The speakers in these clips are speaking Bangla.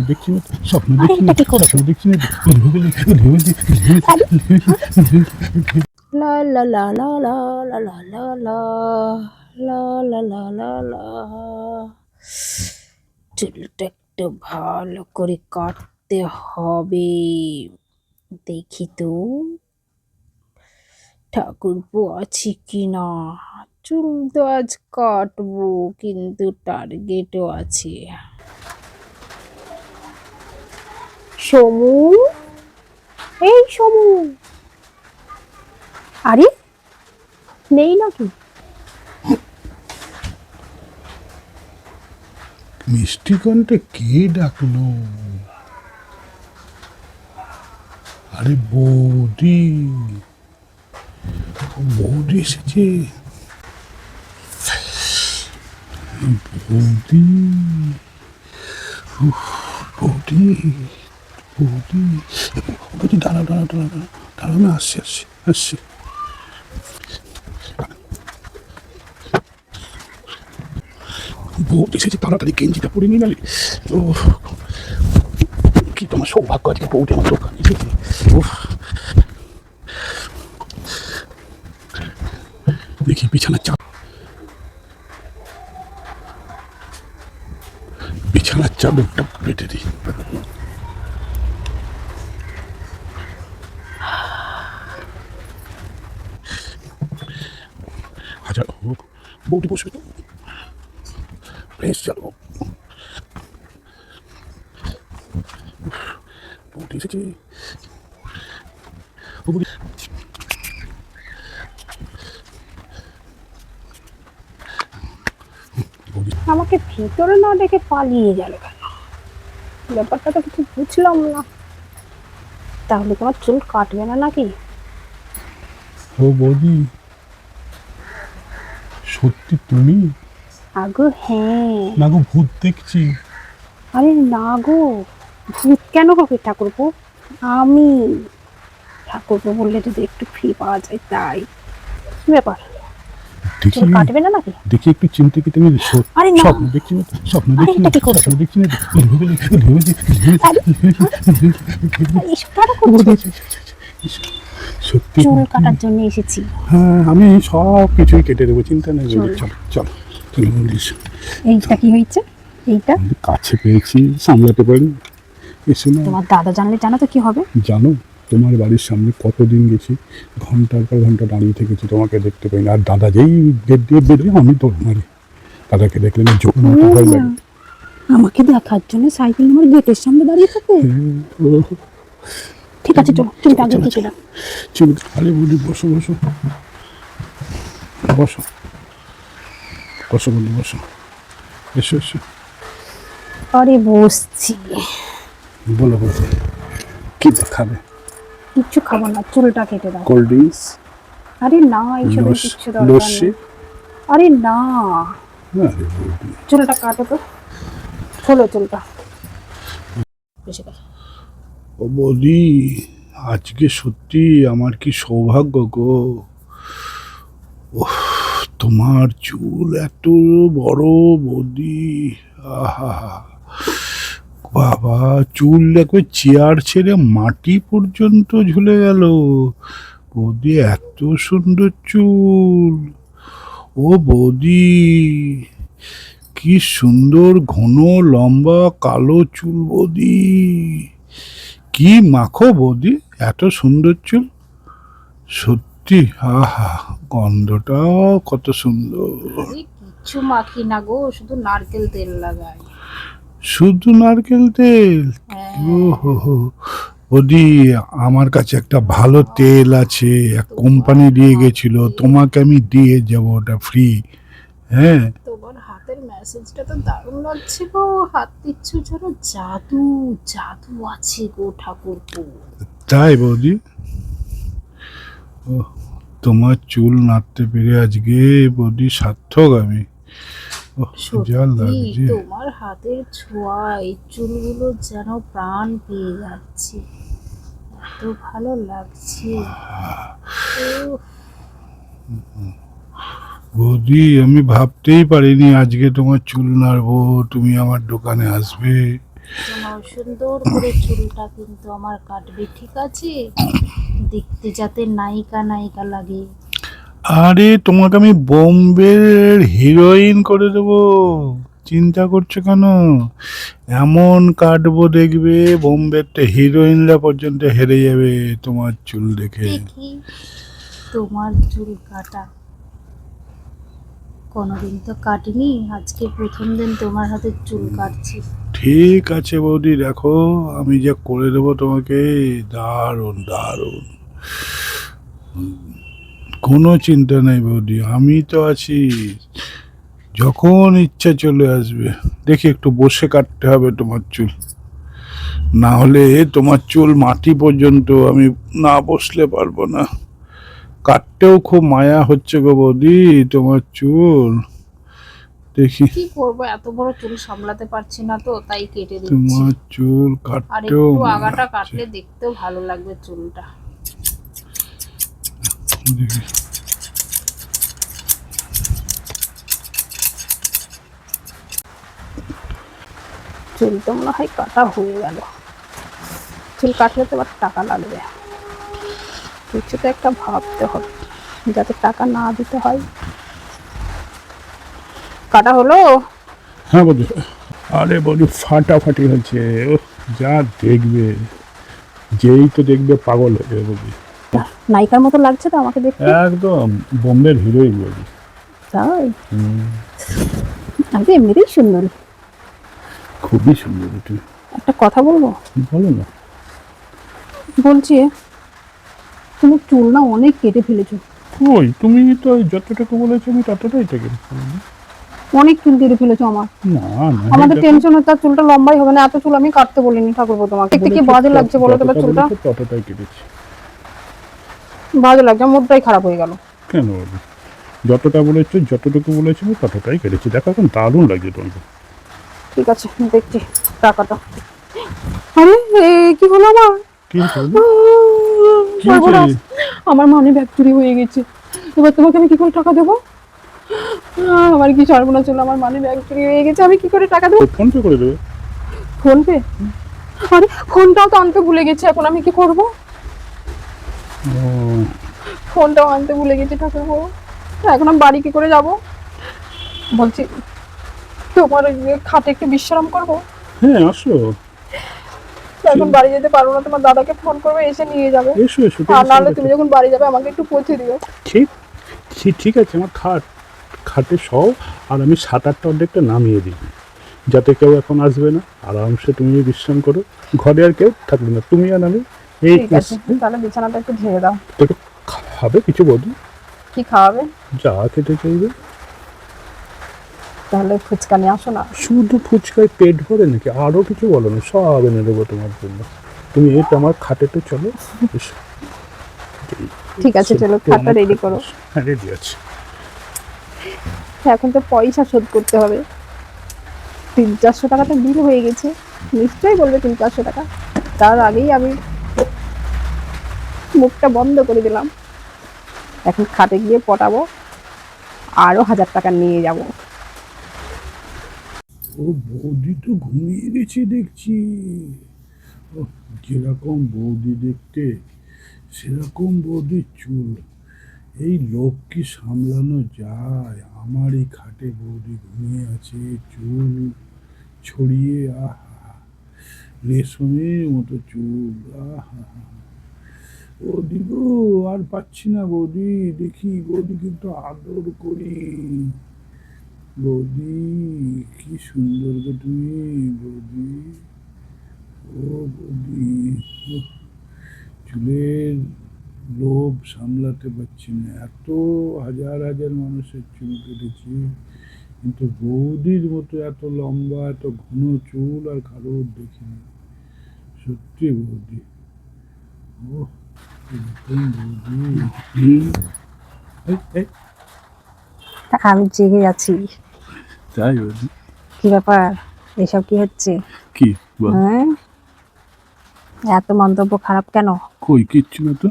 দেখছি না, স্বপ্ন দেখছি না, এটা কি করছো? স্বপ্ন দেখছি না। লা লা লা লা লা লা লা লা লা লা লা লা লা লা। চুলটা একটু ভালো করে কাটতে হবে। দেখি তো ঠাকুরপো আছে কিনা। চুল তো আজ কাটবো, কিন্তু টার্গেটও আছে। সমু, এই সমু, আরে নেই নাকি? মিষ্টি কণ্ঠে কে ডাকলো? আরে বৌদি, বৌদি এসেছে। বৌদি, উফ, বৌদি, বৌদি, বৌদি দাঁড়াও দাঁড়াও দাঁড়াও দাঁড়াও দাঁড়াও, আমি আসছি আসছি আসছি। বৌদি এসেছে, তাড়াতাড়ি গেঞ্জিটা পরে নিয়ে নালে। ও কি তোমার সৌভাগ্য, আজকে বৌদি আমার দোকানে এসেছে। উফ, দেখি বিছানার চাদর, বিছানার চাদরটা পেতে দিই। হাজার হোক, বৌদি বসবে তো, বেশ চলো। বৌদি এসেছে। ও বৌদি, বৌদি আমাকে ভিতরে না ডেকে পালিয়ে গেল কেন? ব্যাপারটা তো কিছু বুঝলাম না। তাহলে তোমার চুল কাটবে না নাকি? ও বৌদি, সত্যি তুমি? আগো হ্যাঁ। না গো, ভূত দেখছি। আরে না গো, ভূত কেন হবে ঠাকুরপো? আমি। ঠাকুরপো বললে যদি একটু ফ্রি পাওয়া যায় তাই। কি ব্যাপার, দেখি চুল কাটবে না নাকি? দেখি একটু চিমটে কি তুমি আরে না। স্বপ্ন দেখছি না, স্বপ্ন আরে দেখছি না, এটা কি করছো? স্বপ্ন দেখছি না। আরে এসব কেন করছো? সত্যি চুল কাটার জন্য এসেছি। হ্যাঁ, আমি সব কিছুই কেটে দেবো, চিন্তা নেই। চলো। চলো চলো চলো বলিস। এইটা কি হয়েছে? এইটা কাছে পেয়েছি, সামলাতে পারি। এসো না। তোমার দাদা জানলে জানো তো কি হবে? জানো, তোমার বাড়ির সামনে কতদিন গেছি, ঘন্টার পর ঘন্টা দাঁড়িয়ে থেকেছি, তোমাকে দেখতে পাই না। আর দাদা যেই গেট দিয়ে বেরোয় আমি দৌড় মারি। দাদাকে দেখলে না জোর মাথা ভয় লাগে। আমাকে দেখার জন্য সাইকেল আমার গেটের সামনে দাঁড়িয়ে থাকে। ও, ঠিক আছে চলো, চুলটা আগে কেটে দাও। চলো, আরে বলি বসো বসো বসো বসো বলি বসো, এসো এসো। আরে বসছি। বলো বলো, কি খাবে? কিচ্ছু খাবো না, চুলটা কেটে দাও। কোল্ড ড্রিঙ্কস, আরে না, এইসবের কিচ্ছু দরকার লস্যি? নেই। আরে না, আরে বৌদি, চুলটা কাটো তো, খোলো চুলটা। বেশি কথা। ও বৌদি, আজকে সত্যি আমার কি সৌভাগ্য গো। ওহ, তোমার চুল এত বড় বৌদি, আহা, বাবা, চুল একবার চেয়ার ছেড়ে মাটি পর্যন্ত ঝুলে গেল। বৌদি এত সুন্দর চুল। ও বৌদি, কি সুন্দর ঘন লম্বা কালো চুল বৌদি। কি মাখো বৌদি, এত সুন্দর চুল। সত্যি, আহা, গন্ধটাও কত সুন্দর। কিচ্ছু মাখি না গো, শুধু নারকেল তেল লাগাই। শুধু নারকেল তেল? ও হো হো, বৌদি, আমার কাছে একটা ভালো তেল আছে, এক কোম্পানি দিয়ে গেছিল, তোমাকে আমি দিয়ে যাব, ওটা ফ্রি। হ্যাঁ, তোমার হাতের মেসেজটা তো দারুণ লাগছে গো। হাত দিচ্ছ যেন জাদু, জাদু আছে গো ঠাকুরপো। তাই বৌদি? ও, তোমার চুল নাড়তে পেরে আজকে বৌদি সার্থক আমি। ও, যা সত্যি লাগছে। তোমার হাতের ছোঁয়ায় চুলগুলো যেন প্রাণ পেয়ে যাচ্ছে, এত ভালো লাগছে। উফ, বৌদি, আমি ভাবতেই পারিনি আজকে তোমার চুল নাড়বো, তুমি আমার দোকানে আসবে। তোমার সুন্দর করে চুলটা কিন্তু আমার কাটবে, ঠিক আছে? দেখতে যাতে নায়িকা নায়িকা লাগে। আরে তোমাকে আমি বোম্বের হিরোইন করে দেবো, চিন্তা করছো কেন? এমন কাটবো দেখবে বোম্বেতে হিরোইনরা পর্যন্ত হেরে যাবে তোমার চুল দেখে। দেখি তোমার চুল কাটা, কোনোদিন তো কাটিনি, আজকে প্রথম দিন তোমার হাতে চুল কাটছি। ঠিক আছে বৌদি, দেখো আমি যা করে দেবো তোমাকে, দারুণ দারুণ। কোনো চিন্তা নেই বৌদি, আমি তো আছি, যখন ইচ্ছা চলে আসবে। দেখি একটু বসে কাটতে হবে তোমার চুল, না হলে তোমার চুল মাটি পর্যন্ত আমি না বসলে পারবো না। কাটতেও খুব মায়া হচ্ছে গো বৌদি তোমার চুল। দেখি কি করবো, এত বড় চুল সামলাতে পারছি না তো, তাই কেটে দিচ্ছি। তোমার চুল আর কাটতেও একটু মায়া আগাটা হচ্ছে। কাটলে দেখতেও ভালো লাগবে চুলটা। দেখি। চুল তো মনে হয় কাটা হয়ে গেল। চুল কাটলে তো আবার টাকা লাগবে, কিছু তো একটা ভাবতে হবে যাতে টাকা না দিতে হয়। কাটা হলো? হ্যাঁ বৌদি। আরে বৌদি ফাটাফাটি হয়েছে, ও যা দেখবে, যেই তো দেখবে পাগল হয়ে যাবে বৌদি। নায়িকার মতো লাগছে তো আমাকে দেখতে। একদম বোম্বের হিরোইন বৌদি। তাই? আমি তো এমনিতেই সুন্দরী। খুবই সুন্দর তুমি। একটা কথা বলবো? বলো না। বলছি, তুমি চুল না অনেক কেটে ফেলেছো। ওই তুমি তো যতটুকু বলেছো আমি ততটাই তো কেটেছি। অনেক চুল কেটে ফেলেছো আমার। না না, আমাদের দেখো, টেনশন হচ্ছে আর চুলটা লম্বাই হবে না, এত চুল আমি কাটতে বলিনি ঠাকুরপো তোমাকে। দেখতে কি বলেছো বাজে লাগছে বলো তো এবার যতটা চুলটা? বলেছো ততটাই কেটেছি। বাজে লাগছে, আমার মুডটাই খারাপ হয়ে গেল। কেন বৌদি? যতটা বলেছো যতটুকু বলেছো আমি ততটাই কেটেছি, দেখো এখন দারুণ লাগছে তোমাকে। ঠিক আছে, দেখছি টাকাটা। আরে কি হলো আমার? কি হয়েছে বৌদি? কি সর্বনাশ, হয়েছে? আমার মানি ব্যাগ চুরি হয়ে গেছে। এবার তোমাকে আমি কি করে টাকা দেবো? আমার কি সর্বনাশ হলো, আমার মানি ব্যাগ চুরি হয়ে গেছে, আমি কি করে টাকা দেবো? ফোন পে করে দেবে। Phone pay? আরে ফোনটাও তো আনতে ভুলে গেছি, এখন আমি কি করব? ও, ফোনটাও আনতে ভুলে গেছি ঠাকুরপো, এখন আমি বাড়ি কি করে যাব? বলছি তোমার ওই যে খাটে একটু বিশ্রাম করবো, হ্যাঁ আসো। এখন বাড়ি যেতে পারবো না, তোমার দাদাকে ফোন করবে এসে নিয়ে যাবে। এসো এসো, আর টেনশন নাহলে করছো তুমি যখন বাড়ি যাবে আমাকে একটু পৌঁছে দিও। ঠিক ঠিক ঠিক আছে, আমার খাটে সব, আর আমি 7-8টা অর্ধেকটা নামিয়ে দিই, যাতে কেউ এখন আসবে না, আরামসে তুমি বিশ্রাম করো, ঘরে আর কেউ থাকবে না, তুমি আর আমি। এই ঠিক আছে, তাহলে বিছানাটা একটু ঝেড়ে দাও। তোকে খাবে কিছু বৌদি? কি খাওয়াবে? যা খেতে চাইবে। তাহলে ফুচকা নিয়ে আসো না। শুধু ফুচকায় পেট ভরে নাকি? আরো কিছু বলো না, সব এনে দেবো তোমার জন্য। তুমি এটা আমার খাটেতে চলো, এসো। ঠিক আছে, চলো খাতা রেডি করো। হ্যাঁ রেডি আছে। এখন তো পয়সা শোধ করতে হবে। 300-400 টাকা তো বিল হয়ে গেছে, নিশ্চয়ই বলবে 300-400 টাকা। তার আগেই আমি মুখটা বন্ধ করে দিলাম। এখন খাটে গিয়ে পটাবো, আরো 1000 টাকা নিয়ে যাব। ও বৌদি তো ঘুমিয়ে গেছে দেখছি। ও, যেরকম বৌদি দেখতে সেরকম বৌদির চুল, এই লোক কি সামলানো যায়? আমার এই খাটে বৌদি ঘুমিয়ে আছে, চুল ছড়িয়ে, আহা, রেশমের মতো চুল, আহা। বৌদি গো, আর পাচ্ছি না বৌদি, দেখি বৌদি কিন্তু আদর করি। বৌদি কি সুন্দর গো তুমি বৌদি, ও বৌদি, উফ, চুলের লোভ সামলাতে পারছি না, এত হাজার হাজার মানুষের চুল কেটেছি, কিন্তু বৌদির মতো এত লম্বা এত ঘন চুল আর কারোর দেখিনি। সত্যি বৌদি, ও এরকম বৌদি। এই, এই, আমি জেগে আছি। তাই বৌদি? কি ব্যাপার, এসব কি হচ্ছে? কি বল? হ্যাঁ, এত মন্তব্য খারাপ কেন? কই কিচ্ছু না তো।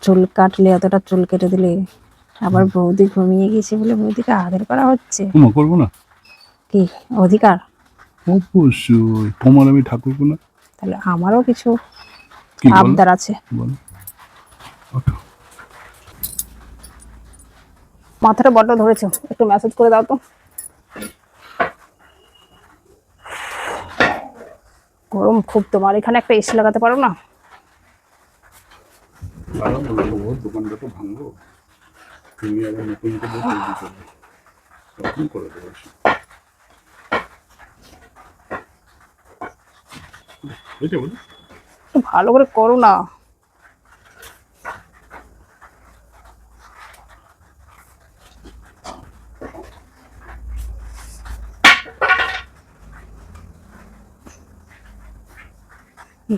চুল কাটলে, এতটা চুল কেটে দিলে, আবার বৌদি ঘুমিয়ে গেছে বলে বৌদিকে আদর করা হচ্ছে। ক্ষমা করবো না। কি অধিকার? অবশ্যই, তোমার আমি ঠাকুর না। তাহলে আমারও কিছু কি বলো আবদার আছে। বলো। ওঠো। মাথাটা বড্ড ধরেছে, একটু মেসেজ করে দাও তো। গরম খুব, তোমার এখানে একটা এসি লাগাতে পারো না? দোকানটা তো ভাঙবো, তুমি আবার নতুন করে তৈরি করবে, তখন করে দেবো। বুঝতে বলো। একটু ভালো করে করো না।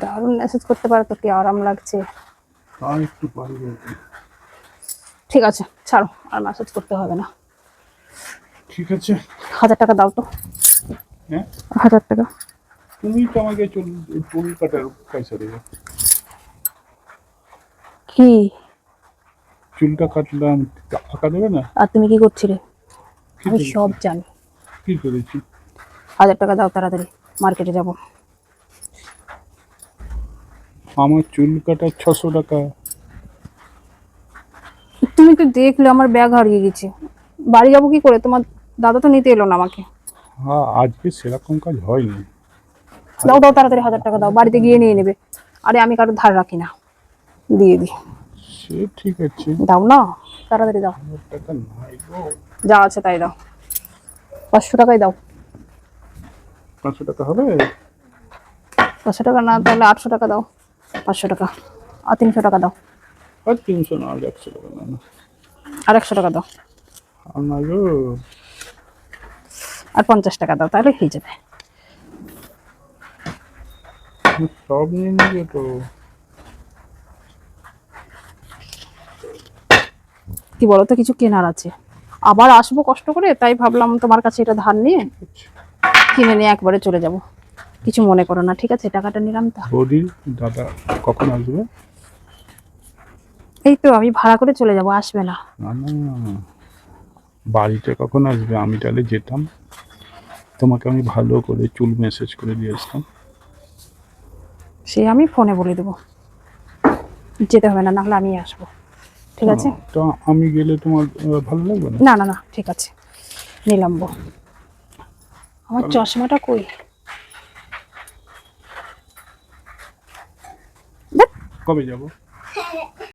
দারুণ মেসেজ করতে পারো তো, কি আরাম লাগছে। আর একটু পারবে। ঠিক আছে, ছাড়ো, আর মেসেজ করতে হবে না। ঠিক আছে। 1000 টাকা দাও তো। হ্যাঁ, 1000 টাকা। তুমি তো আমাকে চুল কাটার পয়সা দেবে। কি? চুলটা কাটলাম, টাকা দেবে না? আর তুমি কি করছিলে? কি আমি করেছি? সব জানি। কি করেছি? 1000 টাকা দাও, তাড়াতাড়ি মার্কেটে যাব। আমার চুল কাটার 600 টাকা। তুমি তো দেখলে আমার ব্যাগ হারিয়ে গেছে, বাড়ি যাবো কি করে? তোমার দাদা তো নিতে এলো না আমাকে। হ্যাঁ, আজকে সেরকম কাজ হয়নি। দাও দাও, তাড়াতাড়ি 1000 টাকা দাও, বাড়িতে গিয়ে নিয়ে নেবে। আরে আমি কারো ধার রাখি না, দিয়ে দিই। সে ঠিক আছে। দাও না, তাড়াতাড়ি দাও। 1000 টাকা নাই গো। যা আছে তাই দাও। 500 টাকাই দাও। 500 টাকা হবে? 500 টাকা না, তাহলে 800 টাকা দাও। 500 টাকা আর 300 টাকা দাও। আর 300 না, আর 100 টাকা না। আর 100 টাকা দাও। আর না গো। আর 50 টাকা দাও, তাহলে হয়ে যাবে। সব নিয়ে নিবে তো। কি বলো তো, কিছু কেনার আছে, আবার আসবো কষ্ট করে, তাই ভাবলাম তোমার কাছে এটা ধার নিয়ে কিনে নিয়ে একবারে চলে যাব। কিছু মনে করো না, ঠিক আছে? টাকাটা নিলাম তো। বৌদি, দাদা কখন আসবে? এই তো আমি ভাড়া করে চলে যাব, আসবে না। না না, বাড়িতে কখন আসবে? আমি তাহলে যেতাম, তোমাকে আমি ভালো করে চুল মেসেজ করে দিয়ে আসতাম। সে আমি ফোনে বলে দেবো, যেতে হবে না, নাহলে আমি আসবো, ঠিক আছে? তো আমি গেলে তোমার ভালো লাগবে না? না না না, ঠিক আছে, নিলাম গো। আমার চশমাটা কই? কবে যাব?